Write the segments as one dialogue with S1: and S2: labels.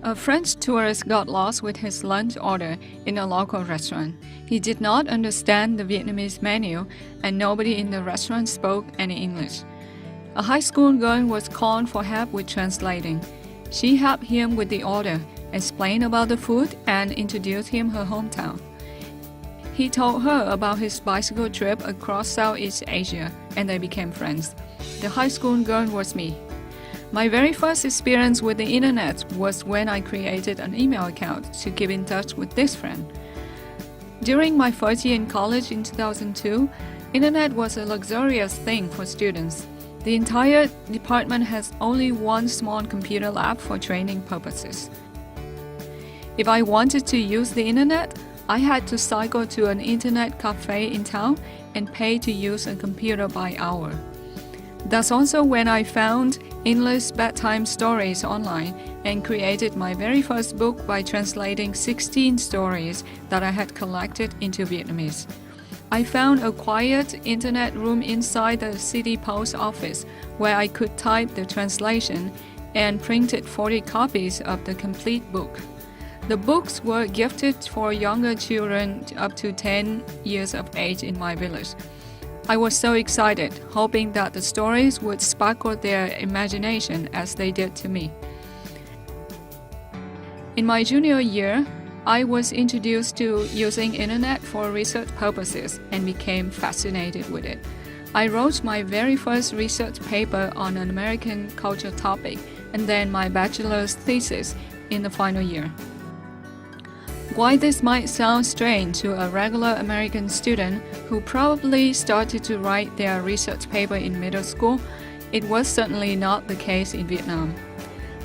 S1: A French tourist got lost with his lunch order in a local restaurant. He did not understand the Vietnamese menu, and nobody in the restaurant spoke any English. A high school girl was called for help with translating. She helped him with the order, explained about the food, and introduced him her hometown. He told her about his bicycle trip across Southeast Asia, and they became friends. The high school girl was me. My very first experience with the internet was when I created an email account to keep in touch with this friend. During my first year in college in 2002, internet was a luxurious thing for students. The entire department has only one small computer lab for training purposes. If I wanted to use the internet, I had to cycle to an internet cafe in town and pay to use a computer by hour. That's also when I found endless bedtime stories online and created my very first book by translating 16 stories that I had collected into Vietnamese. I found a quiet internet room inside the city post office where I could type the translation and printed 40 copies of the complete book. The books were gifted for younger children up to 10 years of age in my village. I was so excited, hoping that the stories would sparkle their imagination as they did to me. In my junior year, I was introduced to using internet for research purposes and became fascinated with it. I wrote my very first research paper on an American culture topic and then my bachelor's thesis in the final year. While this might sound strange to a regular American student who probably started to write their research paper in middle school, it was certainly not the case in Vietnam.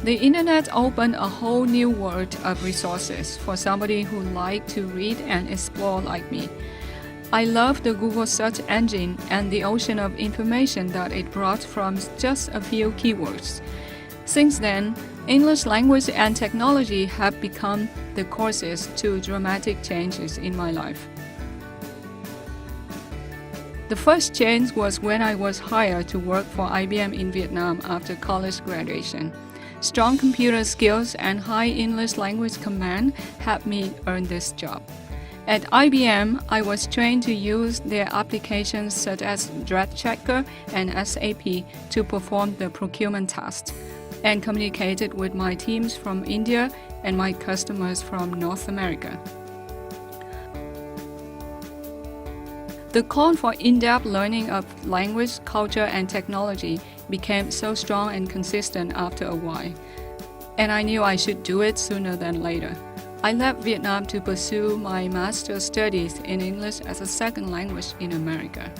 S1: The internet opened a whole new world of resources for somebody who liked to read and explore like me. I loved the Google search engine and the ocean of information that it brought from just a few keywords. Since then, English language and technology have become the causes to dramatic changes in my life. The first change was when I was hired to work for IBM in Vietnam after college graduation. Strong computer skills and high English language command helped me earn this job. At IBM, I was trained to use their applications such as DraftChecker and SAP to perform the procurement tasks, and communicated with my teams from India and my customers from North America. The call for in-depth learning of language, culture, and technology became so strong and consistent after a while, and I knew I should do it sooner than later. I left Vietnam to pursue my master's studies in English as a second language in America.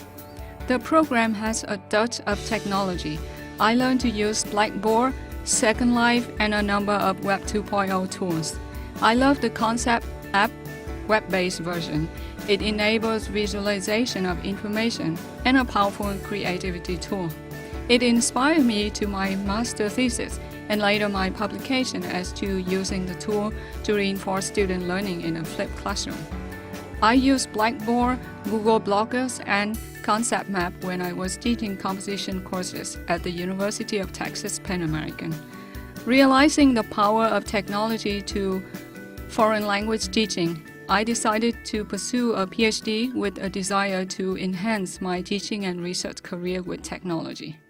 S1: The program has a touch of technology. I learned to use Blackboard, Second Life, and a number of Web 2.0 tools. I love the Concept app web-based version. It enables visualization of information and a powerful creativity tool. It inspired me to my master thesis and later my publication as to using the tool to reinforce student learning in a flipped classroom. I used Blackboard, Google Bloggers, and Concept Map when I was teaching composition courses at the University of Texas Pan American. Realizing the power of technology to foreign language teaching, I decided to pursue a PhD with a desire to enhance my teaching and research career with technology.